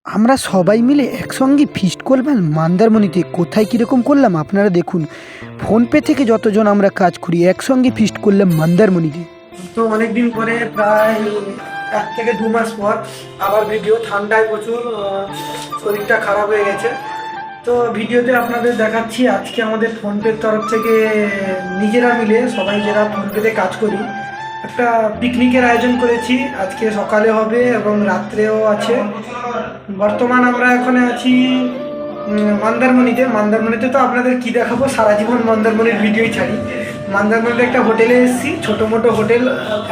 আমরা সবাই মিলে একসঙ্গে ফিস্ট করলাম মন্দারমণিতে। কোথায় কীরকম করলাম আপনারা দেখুন। ফোনপে থেকে যতজন আমরা কাজ করি একসঙ্গে ফিস্ট করলাম মন্দারমণিতে। তো অনেকদিন পরে প্রায় 1 থেকে 2 মাস পর আবার ভিডিও। ঠান্ডায় প্রচুর শরীরটা খারাপ হয়ে গেছে। তো ভিডিওতে আপনাদের দেখাচ্ছি আজকে আমাদের ফোনপের তরফ থেকে নিজেরা মিলে সবাই যারা ফোনপেতে কাজ করি একটা পিকনিকের আয়োজন করেছি। আজকে সকালে হবে এবং রাত্রেও আছে। বর্তমান আমরা এখানে আছি মন্দারমণিতে। তো আপনাদের কি দেখাবো, সারা জীবন মন্দারমণির ভিডিওই ছাড়ি। মন্দারমণিতে একটা হোটেলে এসেছি, ছোটো মোটো হোটেল,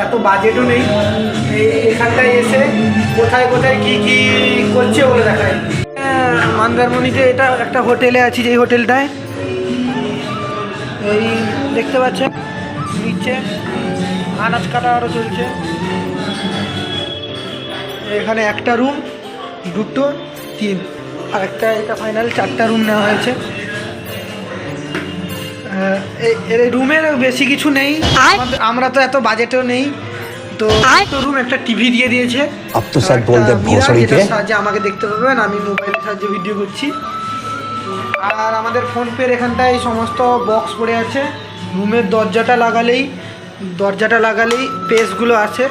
এত বাজেটও নেই। এখানটায় এসে কোথায় কোথায় কি কি করছে ওগুলো দেখায়। মন্দারমণিতে এটা একটা হোটেলে আছি, যেই হোটেলটায় এই দেখতে পাচ্ছেন নিচে আনাজ কাটা আরও চলছে। এখানে একটা রুম, দুটো, তিন, আর এটা ফাইনাল 4টা রুম নেওয়া হয়েছে। এর রুমের বেশি কিছু নেই, আমরা তো এত বাজেটও নেই। তো রুম একটা টিভি দিয়ে দিয়েছে। সাহায্যে আমাকে দেখতে পাবেন, আমি মোবাইলের সাহায্যে ভিডিও করছি। আর আমাদের ফোনপের এখানটায় সমস্ত বক্স পড়ে আছে। রুমের দরজাটা লাগালেই পেজগুলো আছে।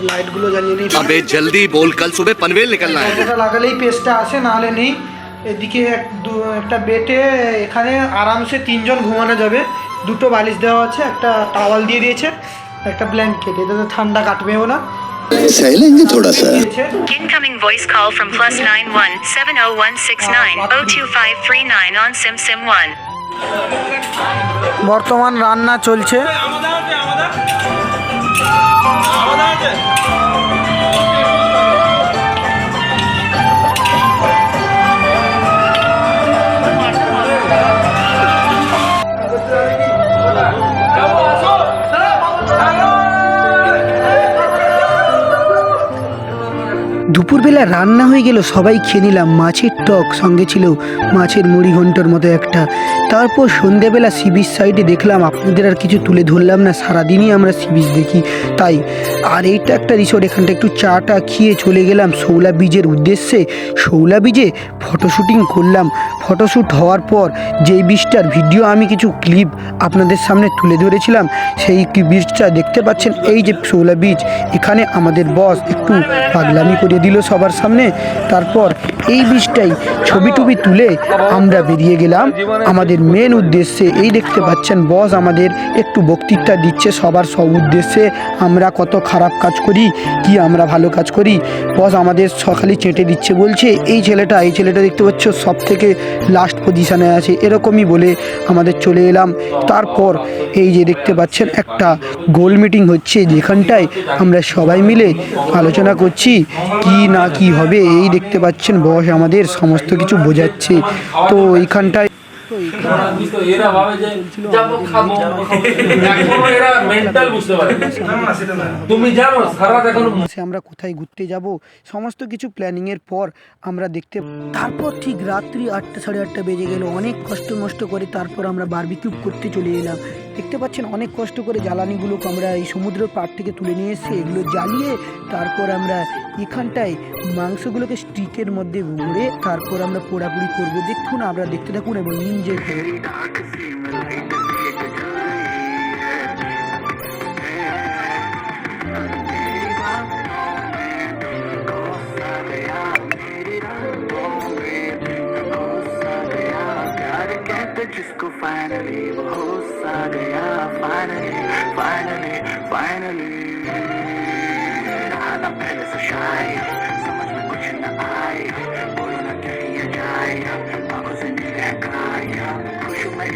লাইটগুলো জ্বালিয়ে নিই। अबे जल्दी बोल, कल सुबह पनवेल निकलना है। দরজাটা লাগালেই পেজটা আসে, নাহলে নেই। এদিকে একটা বেডে এখানে আরামসে 3জন ঘুমানো যাবে। 2টো বালিশ দেওয়া আছে, একটা টাওয়াল দিয়ে দিয়েছে, একটা ব্ল্যাঙ্কেট। এটাতে ঠান্ডা কাটবেও না। सहलेंगे थोड़ा सा। Incoming voice call from +917016902539 on SIM1. বর্তমান রান্না চলছে। দুপুরবেলা রান্না হয়ে গেল, সবাই খেয়ে নিলাম। মাছের টক, সঙ্গে ছিল মাছের মুড়ি ঘন্টর মতো একটা। তারপর সন্ধ্যেবেলা সি বিচ সাইডে দেখলাম, আপনাদের আর কিছু তুলে ধরলাম না, সারাদিনই আমরা সি বিচ দেখি তাই। আর এইটা একটা রিসোর্ট, এখানটা একটু চাটা খেয়ে চলে গেলাম শৌলা বীজের উদ্দেশ্যে। শৌলা বীজে ফটোশ্যুটিং করলাম। ফটোশ্যুট হওয়ার পর যেই বীজটার ভিডিও আমি কিছু ক্লিপ আপনাদের সামনে তুলে ধরেছিলাম, সেই বীজটা দেখতে পাচ্ছেন। এই যে শৌলা বীজ, এখানে আমাদের বস একটু পাগলামি করে দিল সবার সামনে। তারপর এই বীজটাই ছবি টবি তুলে আমরা বেরিয়ে গেলাম আমাদের মেন উদ্দেশ্যে। এই দেখতে পাচ্ছেন বস আমাদের একটু বক্তৃতা দিচ্ছে সবার সব উদ্দেশ্যে, আমরা কত খারাপ কাজ করি, কি আমরা ভালো কাজ করি। বস আমাদের সকালে চেটে দিচ্ছে, বলছে এই ছেলেটা দেখতে পাচ্ছ সব থেকে লাস্ট পজিশনে আছে, এরকমই বলে আমাদের চলে এলাম। তারপর এই যে দেখতে পাচ্ছেন একটা গোল মিটিং হচ্ছে, যেখানটায় আমরা সবাই মিলে আলোচনা করছি কি না কি হবে। এই দেখতে পাচ্ছেন বস আমাদের সমস্ত কিছু বোঝাচ্ছে। তো এইখানটায় আমরা কোথায় ঘুরতে যাব সমস্ত কিছু প্ল্যানিংয়ের পর আমরা দেখতে। তারপর ঠিক রাত্রি 8টা সাড়ে 8টা বেজে গেল। অনেক কষ্ট করে তারপর আমরা বারবিকিউ করতে চলে এলাম। দেখতে পাচ্ছেন অনেক কষ্ট করে জ্বালানিগুলোকে আমরা এই সমুদ্রের পাড় থেকে তুলে নিয়ে এসে এগুলো জ্বালিয়ে তারপর আমরা এখানটায় মাংসগুলোকে স্টিকের মধ্যে ভরে তারপর আমরা পোড়াপুড়ি করবো। দেখুন, আমরা দেখতে থাকুন এবং এনজয় করুন। जिसको फाइनली वो हो सा गया, फाइनली रहा ना पहले से शायद समझ में कुछ न आए, बोलो ना क्या किया जाए, आंखों से नीले गाया खुश मैं।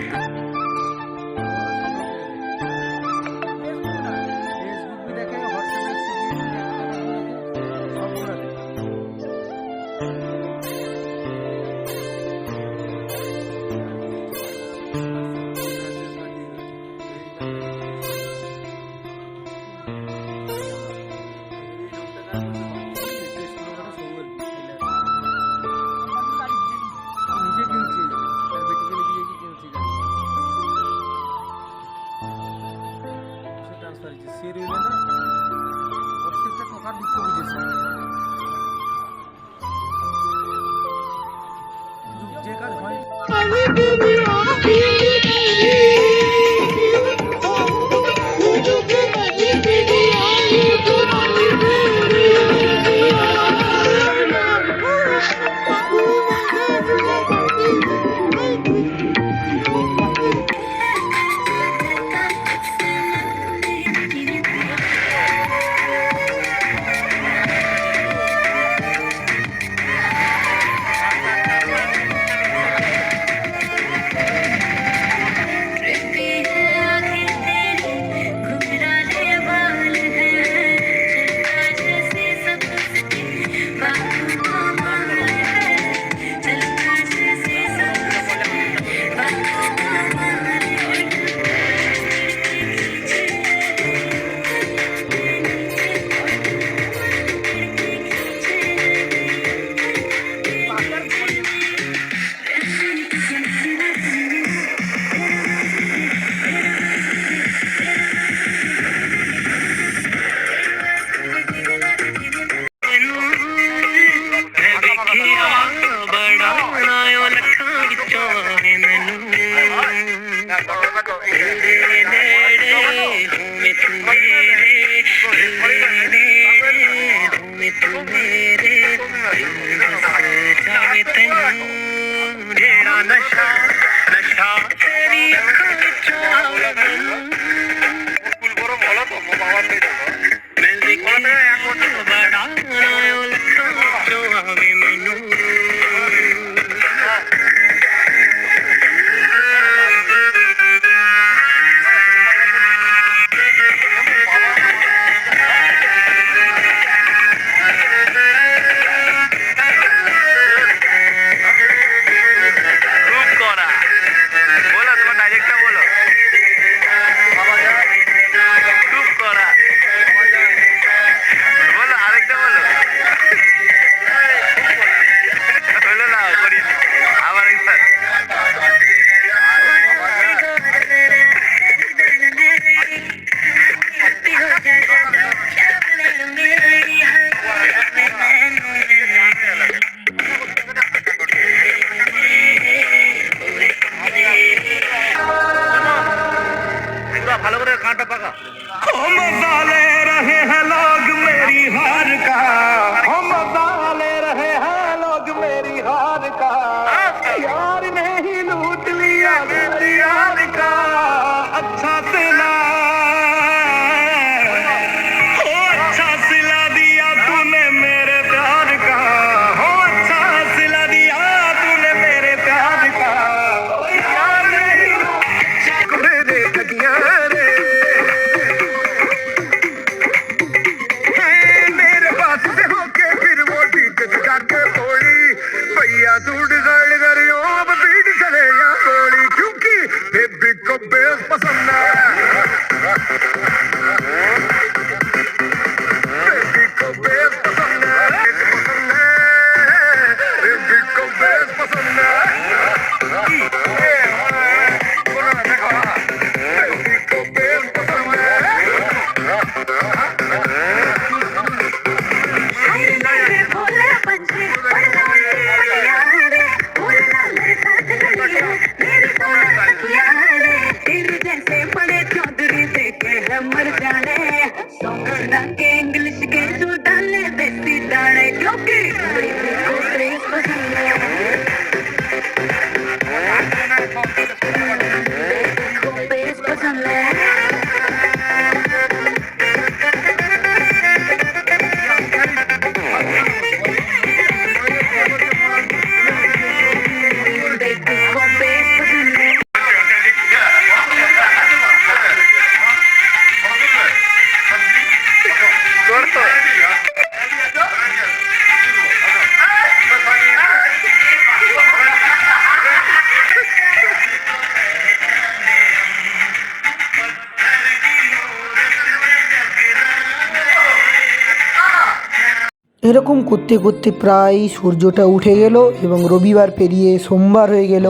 এরকম করতে করতে প্রায় সূর্যটা উঠে গেল এবং রবিবার পেরিয়ে সোমবার হয়ে গেল।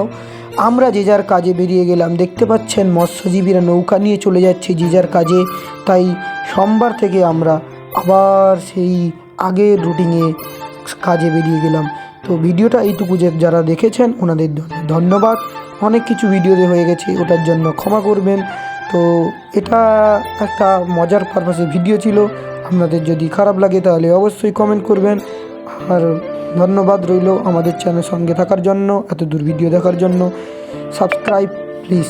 আমরা যে যার কাজে বেরিয়ে গেলাম। দেখতে পাচ্ছেন মৎস্যজীবীরা নৌকা নিয়ে চলে যাচ্ছে যে যার কাজে। তাই সোমবার থেকে আমরা আবার সেই আগের রুটিনে কাজে বেরিয়ে গেলাম। তো ভিডিওটা এইটুকু যে যারা দেখেছেন ওনাদের ধন্যবাদ। অনেক কিছু ভিডিওতে হয়ে গেছে, ওটার জন্য ক্ষমা করবেন। তো এটা একটা মজার পারপাসে ভিডিও ছিল, আপনাদের যদি খারাপ লাগে তাহলে অবশ্যই কমেন্ট করবেন। আর ধন্যবাদ রইল আমাদের চ্যানেল সঙ্গে থাকার জন্য, এত দূর ভিডিও দেখার জন্য। Subscribe please.